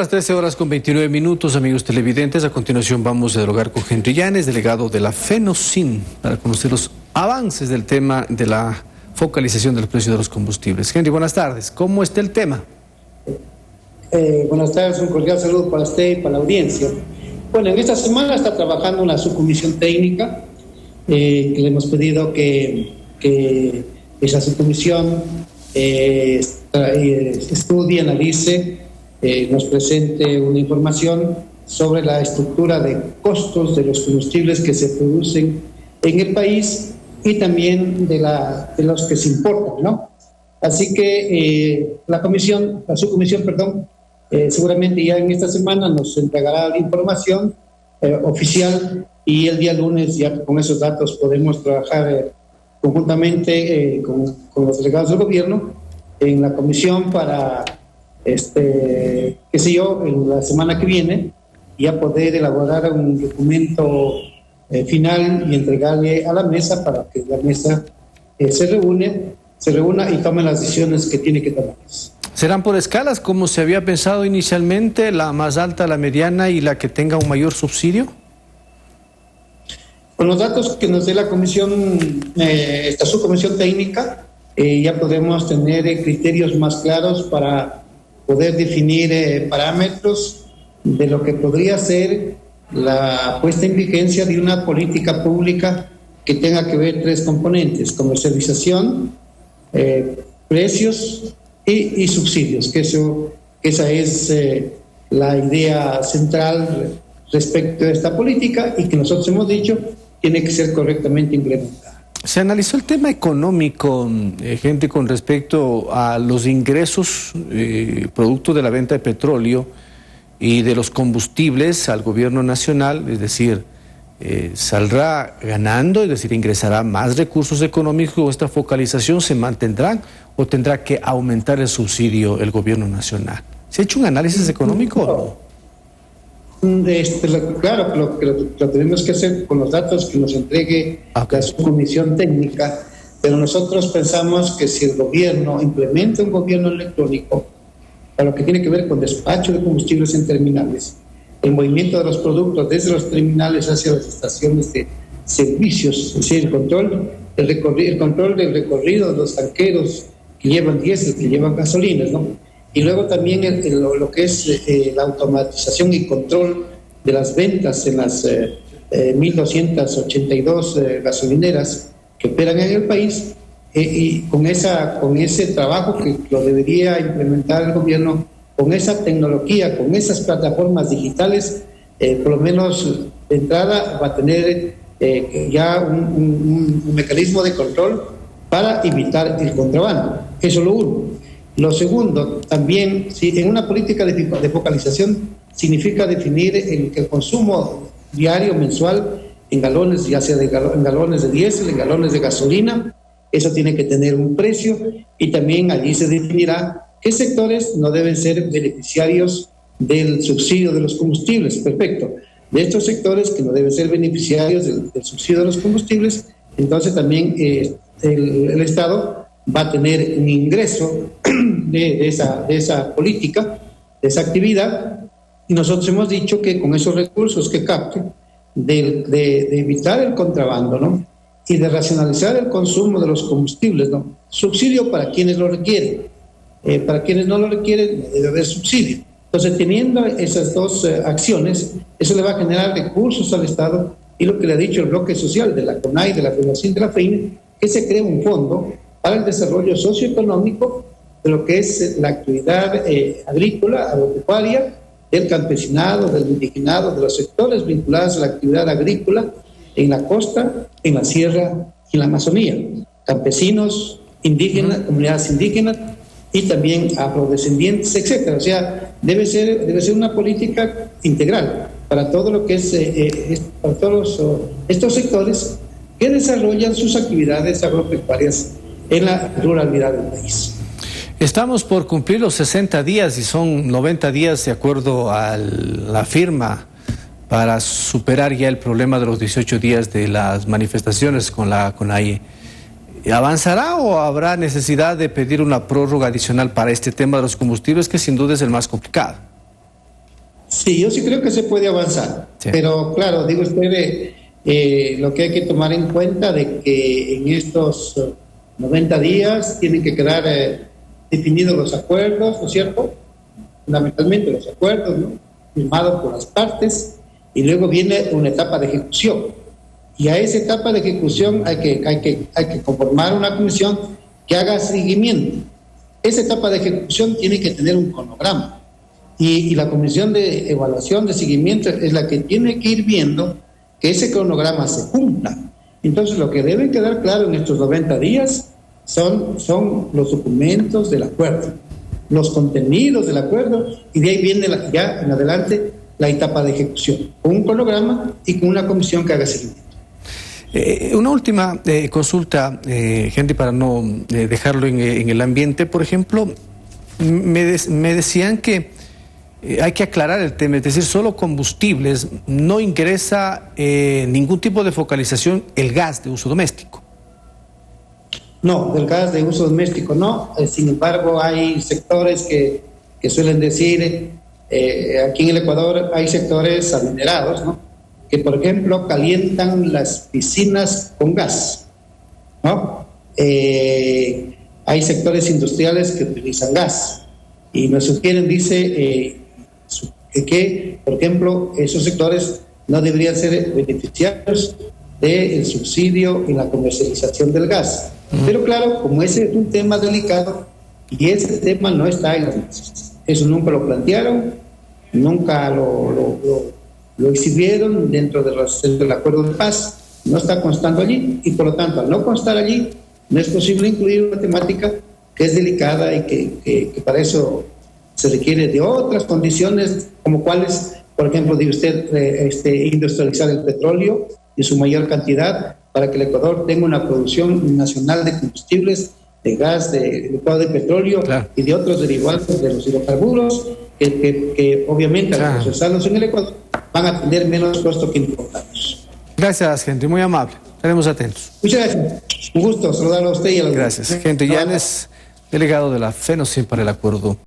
las 13:29, amigos televidentes. A continuación vamos a dialogar con Henry Llanes, delegado de la FENOCIN, para conocer los avances del tema de la focalización del precio de los combustibles. Henry, buenas tardes. ¿Cómo está el tema? Buenas tardes, un cordial saludo para usted y para la audiencia. Bueno, en esta semana está trabajando una subcomisión técnica que le hemos pedido que esa subcomisión estudie, analice, nos presente una información sobre la estructura de costos de los combustibles que se producen en el país y también de los que se importan, ¿no? Así que la subcomisión, seguramente ya en esta semana nos entregará la información oficial y el día lunes ya con esos datos podemos trabajar conjuntamente con los delegados del gobierno en la comisión para, en la semana que viene ya poder elaborar un documento final y entregarle a la mesa para que la mesa se reúna y tome las decisiones que tiene que tomar. ¿Serán por escalas como se había pensado inicialmente, la más alta, la mediana y la que tenga un mayor subsidio? Con los datos que nos dé la comisión, esta subcomisión técnica, ya podemos tener criterios más claros para poder definir parámetros de lo que podría ser la puesta en vigencia de una política pública que tenga que ver tres componentes: comercialización, precios y subsidios, esa es la idea central respecto a esta política y que nosotros hemos dicho tiene que ser correctamente implementada. Se analizó el tema económico, gente, con respecto a los ingresos producto de la venta de petróleo y de los combustibles al gobierno nacional, es decir, ¿saldrá ganando, es decir, ingresará más recursos económicos o esta focalización se mantendrá o tendrá que aumentar el subsidio el gobierno nacional? ¿Se ha hecho un análisis económico o no? Claro, lo tenemos que hacer con los datos que nos entregue la subcomisión técnica, pero nosotros pensamos que si el gobierno implementa un gobierno electrónico para lo que tiene que ver con despacho de combustibles en terminales, el movimiento de los productos desde los terminales hacia las estaciones de servicios, es decir, el control del recorrido de los tanqueros que llevan diésel, que llevan gasolinas, ¿no? Y luego también lo que es la automatización y control de las ventas en las 1.282 gasolineras que operan en el país, y con ese trabajo que lo debería implementar el gobierno, con esa tecnología, con esas plataformas digitales, por lo menos de entrada va a tener ya un mecanismo de control para evitar el contrabando. Eso es lo uno. Lo segundo, también, si en una política de focalización significa definir el consumo diario, mensual, en galones, ya sea en galones de diésel, en galones de gasolina, eso tiene que tener un precio y también allí se definirá qué sectores no deben ser beneficiarios del subsidio de los combustibles. Perfecto. De estos sectores que no deben ser beneficiarios del subsidio de los combustibles, entonces también el Estado va a tener un ingreso de esa política, de esa actividad, y nosotros hemos dicho que con esos recursos que capte, de evitar el contrabando, ¿no? Y de racionalizar el consumo de los combustibles, ¿no? Subsidio para quienes lo requieren, para quienes no lo requieren no debe haber subsidio. Entonces, teniendo esas dos acciones, eso le va a generar recursos al Estado, y lo que le ha dicho el bloque social de la CONAI, de la FENOCIN, de la FEINE, que se cree un fondo para el desarrollo socioeconómico de lo que es la actividad agrícola, agropecuaria, del campesinado, del indigenado, de los sectores vinculados a la actividad agrícola en la costa, en la sierra y en la Amazonía. Campesinos, indígenas, comunidades indígenas y también afrodescendientes, etcétera. O sea, debe ser una política integral para todo lo que es para todos estos sectores que desarrollan sus actividades agropecuarias en la ruralidad del país. Estamos por cumplir los 60 días y son 90 días de acuerdo a la firma para superar ya el problema de los 18 días de las manifestaciones con la CONAIE. ¿Avanzará o habrá necesidad de pedir una prórroga adicional para este tema de los combustibles, que sin duda es el más complicado? Sí, yo sí creo que se puede avanzar, sí. Pero claro, digo usted, lo que hay que tomar en cuenta de que en estos 90 días tienen que quedar definidos los acuerdos, ¿no es cierto? Fundamentalmente los acuerdos, ¿no? Firmados por las partes, y luego viene una etapa de ejecución. Y a esa etapa de ejecución hay que conformar una comisión que haga seguimiento. Esa etapa de ejecución tiene que tener un cronograma. Y la comisión de evaluación, de seguimiento, es la que tiene que ir viendo que ese cronograma se cumpla. Entonces, lo que debe quedar claro en estos 90 días son los documentos del acuerdo, los contenidos del acuerdo, y de ahí viene ya en adelante la etapa de ejecución, con un cronograma y con una comisión que haga seguimiento. Una última consulta, gente, para no dejarlo en el ambiente. Por ejemplo, me decían que hay que aclarar el tema, es decir, solo combustibles, no ingresa ningún tipo de focalización el gas de uso doméstico. No, del gas de uso doméstico no, sin embargo hay sectores que suelen decir, aquí en el Ecuador hay sectores adinerados, ¿no?, que por ejemplo calientan las piscinas con gas, ¿no? Hay sectores industriales que utilizan gas y nos sugieren, dice, que, por ejemplo, esos sectores no deberían ser beneficiarios del subsidio en la comercialización del gas. Pero claro, como ese es un tema delicado y ese tema no está en las mesas, eso nunca lo plantearon, nunca lo exhibieron dentro del acuerdo de paz, no está constando allí, y por lo tanto, al no constar allí, no es posible incluir una temática que es delicada y que para eso se requiere de otras condiciones, como cuáles, por ejemplo, dice usted, industrializar el petróleo en su mayor cantidad para que el Ecuador tenga una producción nacional de combustibles, de gas, de petróleo, claro, y de otros derivados de los hidrocarburos, que obviamente, claro, al procesarlos en el Ecuador van a tener menos costo que importarlos. Gracias, gente, muy amable. Estaremos atentos. Muchas gracias. Un gusto saludarlo a usted y a los Gracias. Gente, Llanes, delegado de la FENOCIN para el acuerdo.